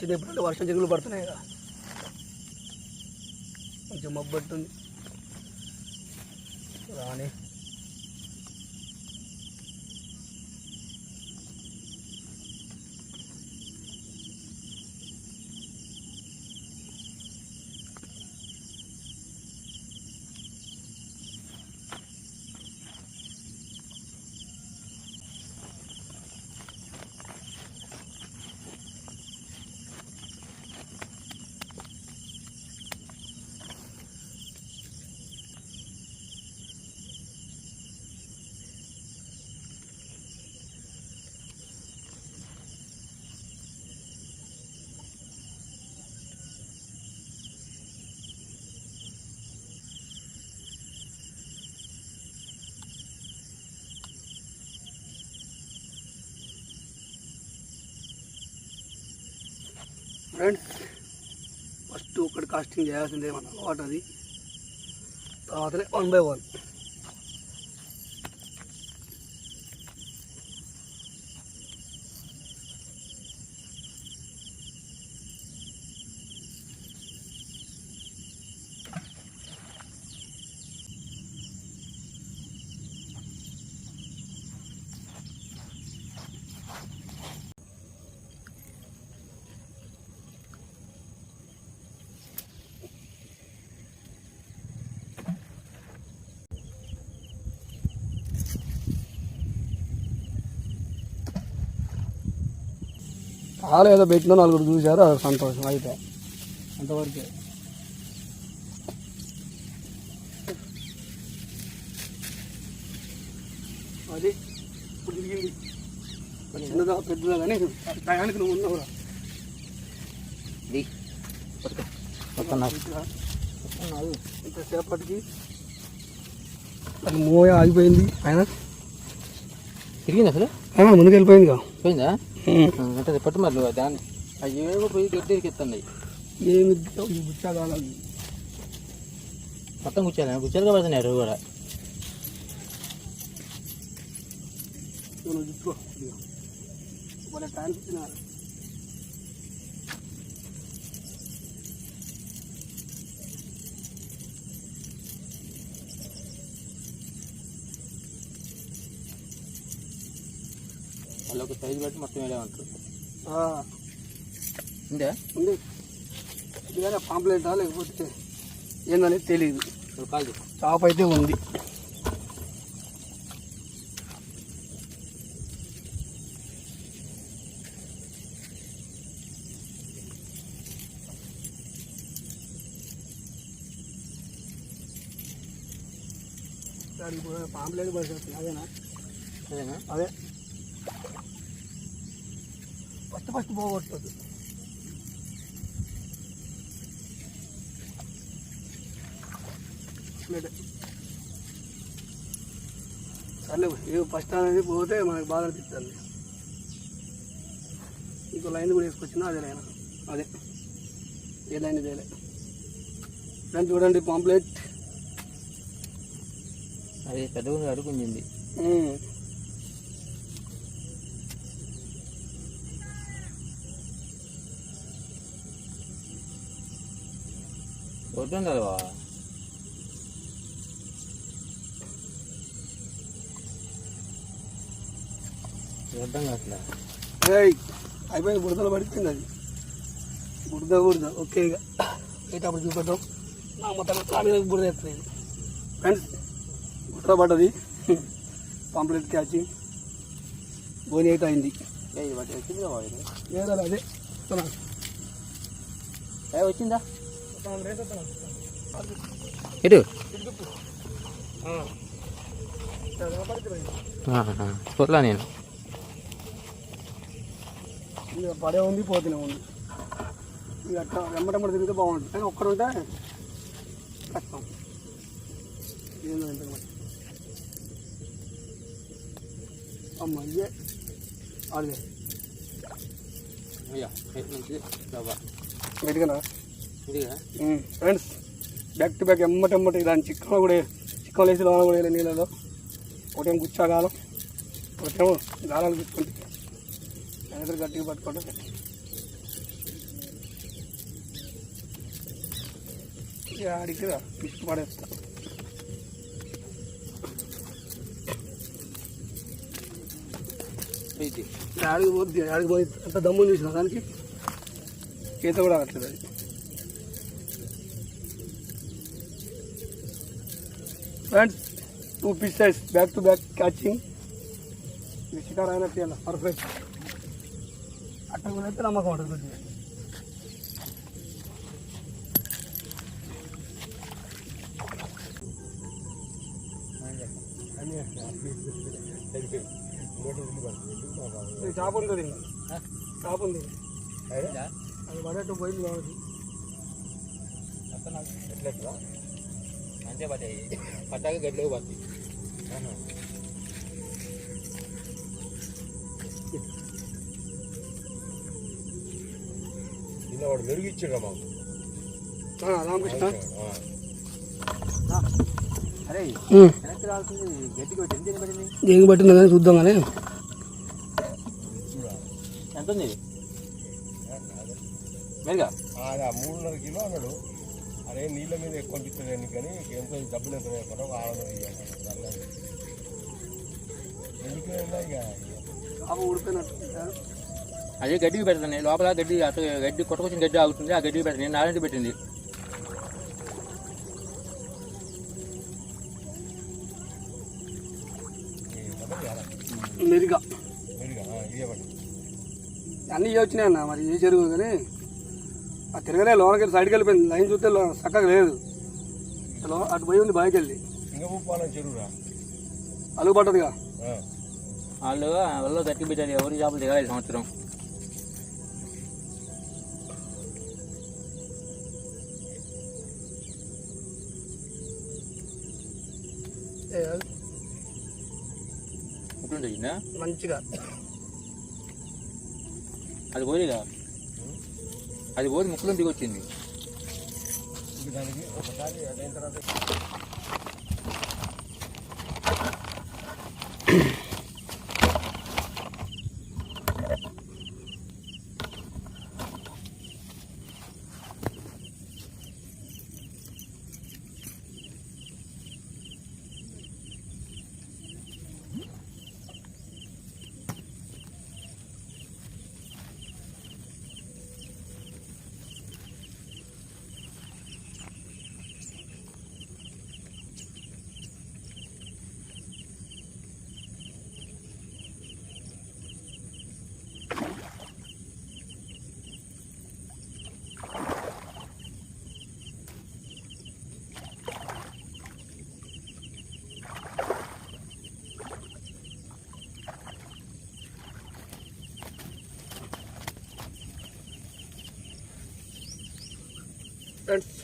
వచ్చింది ఎప్పుడంటే వర్షం చిగులు పడుతున్నాయి కదా, కొంచెం మబ్బు పడుతుంది రాని. ఫ్రెండ్స్, ఫస్ట్ ఒకటి కాస్టింగ్ చేయాల్సిందే మన అలవాటు, అది తర్వాతనే 1 by 1. చాలా ఏదో పెట్టినా 4 చూశారు, అది సంతోషం అయితే అంతవరకే. అది ఇప్పుడు తిరిగింది చిన్నదా పెద్దదా కానీ టయానికి నువ్వు ఉన్నావురా. ఇంతసేపటికి అది మోయ ఆగిపోయింది, ఆయన తిరిగింది అసలు ముందుకు వెళ్ళిపోయిందిగా. పోయిందా అంటే పట్టు మరి నువ్వు దాన్ని అవి ఏమో పోయి గడ్డికి ఎత్తున్నాయి. ఏమి గుచ్చా కావాలి మొత్తం గుచ్చాలుగా పడుతున్నాయి కూడా. చూసుకో టైం ఇచ్చినారు. వాళ్ళు ఒక సైజు బట్టి మొత్తం వేరే ఉంటుంది. ఉందే ఉంది, ఇదిగా పాంప్లెటా లేకపోతే ఏందనేది తెలియదు. చాప్ అయితే ఉంది. పాంప్లెట్ పడుతుంది, అదేనా? అదేనా? అదే ఫస్ట్ పోగొట్టదు. సర్లే, ఫస్ట్ అనేది పోతే మనకు బాగా అనిపిస్తుంది. ఇంకో లైన్ కూడా వేసుకొచ్చినా అదే లైన్, అదే ఏ లైన్ ఇదేలే. దాన్ని చూడండి పాంప్లెట్ అది పెద్దగా అడుగుంది. వద్దు కదా అర్థం కావట్లే. అయిపోయింది, బురదలో పడిపోయింది అది. బురద ఓకే. ఇక అయితే అప్పుడు చూపెట్టాం నా మొత్తం బురద ఎత్తలేదు. ఫ్రెండ్స్, బురద పడ్డది, పాంప్లెట్ క్యాచింగ్ బోని అయితే అయింది. అదే వచ్చిందా ఇటు చూడలా నేను. పడే ఉంది, పోతూనే ఉంది. ఇక అట్లా వెంబటెంబట తిరిగితే బాగుంటుంది, కానీ ఒక్కడుంటే కష్టం. ఏంటంటే అమ్మ ఇదే అదే గట్టిగా. ఫ్రెండ్స్, బ్యాక్ టు బ్యాక్ ఎమ్మటెమ్మటి దాని చిక్కలో కూడా చిక్కలు వేసి లోన కూడా వేయాలి నీళ్ళలో. ఒకటేమో గుచ్చాగాలం, ఒకటేమో గాలాలు గుచ్చుకుంటే ఎదురు గట్టిగా పట్టుకుంటే ఇక ఆడికి పిచ్చి పడేస్తా. ఆడికి పోయి అంత దమ్ము చూసిన దానికి ఈత కూడా ఆగట్లేదు అది. Friends 2 pieces back to back catching. ఇది షికార్ అయినట్టు ఇలా పర్ఫెక్ట్. అట్ట కూడా అయితే నమ్మకం ఉంటుంది కొద్దిగా. చేప ఉంటుంది, చేప ఉంది, అది పడేట్టు పోయింది కాబట్టి అంతే పట్టాయి పట్టాక గడ్డలో పట్టి వాడు మెరుగిచ్చాడు మాకు. రామకృష్ణ అరే గడ్డికి పట్టింది పట్టింది దేనికి పట్టింది కానీ చూద్దాం కానీ. ఎంత ఉంది మెరుగా? 3.5 కిలో అన్నాడు. అరే నీళ్ళ మీద ఎక్కువ అనిపిస్తుంది కానీ ఎంతో డబ్బులు ఎంత లేకుండా 600 ఎందుకు చేప ఊడిపోయినట్టు. అదే గడ్డికి పెడతాను లోపల గడ్డి అసలు గడ్డి కొట్టుకొచ్చిన గడ్డి ఆగుతుంది. ఆ గడ్డికి పెడతాను. నేను నారాయణ పెట్టింది. మెరుగా అన్నీ వచ్చినాయి అన్న. మరి ఏ చెరువు కానీ ఆ తిరగలే లోనకి సైడ్కి వెళ్ళిపోయింది. లైన్ చూస్తే చక్కగా లేదు. అటు పోయి ఉంది బాయికి వెళ్ళి అలుగు పట్టదుగా. వాళ్ళు గట్టి పెట్టారు. ఎవరి చేపలు దిగాలి సంవత్సరం. మంచిగా అది పోయిగా అది పోయి ముక్కులో దిగొచ్చింది. దానికి ఒకసారి అదైన తర్వాత ఫ్రెండ్స్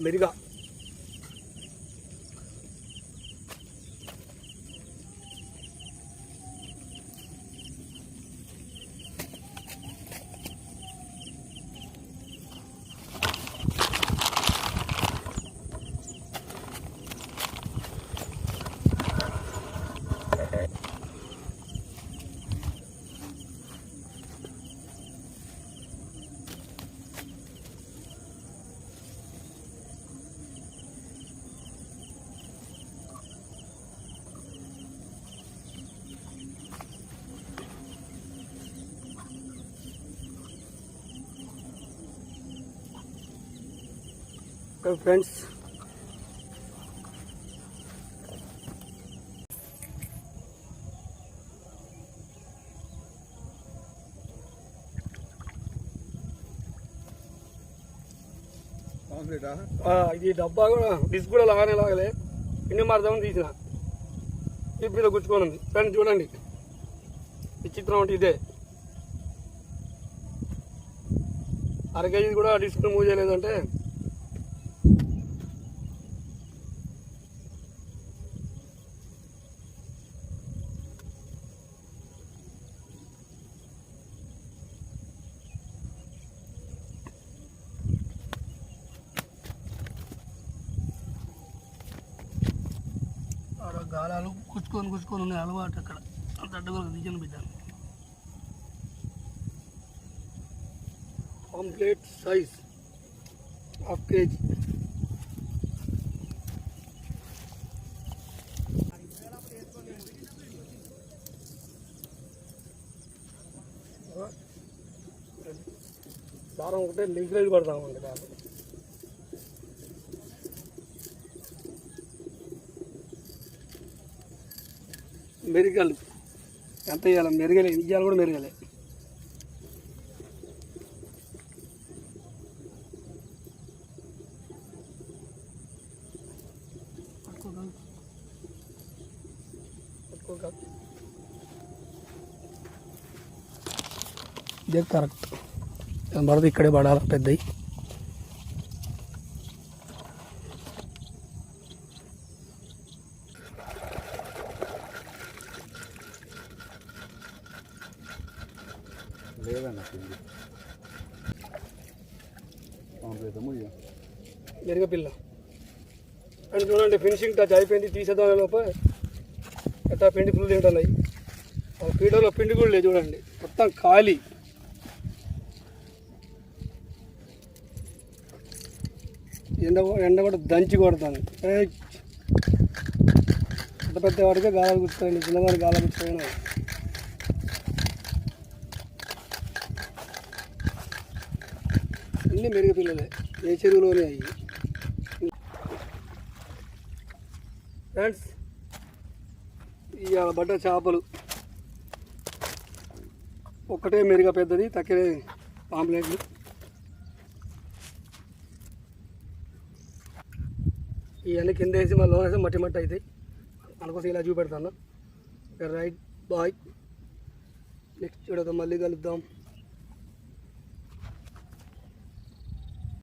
మెరుగా ఫ్రెండ్స్. ఇది డబ్బా కూడా డిస్క్ కూడా లాగానే లాగలే. ఇన్ని మార్దామని తీసిన ఇప్పుడు గుచ్చుకొని ఉంది. ఫ్రెండ్స్ చూడండి విచిత్రం అంటే ఇదే. 1/2 kg కూడా డిస్క్ మూవ్ చేయలేదంటే గాలాలు గుచ్చుకొని ఉన్నాయి. అలవాటు అక్కడ అంత అడ్డగోలు దిగను బిడ్డ. Complete size 1/2 kg. దారం ఒకటే లింక్ రైడ్ పడతామండి దాన్ని. మెరుగలు ఎంత వేయాలి? మెరుగలే ఇయ్యాలి కూడా మెరుగలే. ఇదే కరెక్ట్ పడదు, ఇక్కడే పడాలి పెద్దవి. లేదన్న మెరుగపిల్ల అని చూడండి. ఫినిషింగ్ టచ్ అయిపోయింది, తీసేదాని లోపల ఎట్టా పిండి ఫుల్ తింటున్నాయి. ఆ పీడలో పిండి కూడా లేదు చూడండి, మొత్తం ఖాళీ. ఎండ కూడా దంచి కొడతాను. పెద్ద పెద్ద వాడికే గాలాలు గుచ్చుతాయండి, చిన్నదానికి గాలాలు గుచ్చుతాయని. అన్నీ మెరుగు పిల్లలే, ఏ చెరువులోనే అయ్యి. ఫ్రెండ్స్, ఇవాళ పడ్డ చేపలు ఒక్కటే మెరుగ పెద్దది, తక్కిన పాంప్లెట్లు. ఇవన్నీ కింద వేసి మళ్ళీ లోన్ వేసి మట్టి మట్టి అవుతాయి. అందుకోసం ఇలా చూపెడతాను. రైట్ బాయ్, నెక్స్ట్ వీడియోతో మళ్ళీ కలుద్దాం.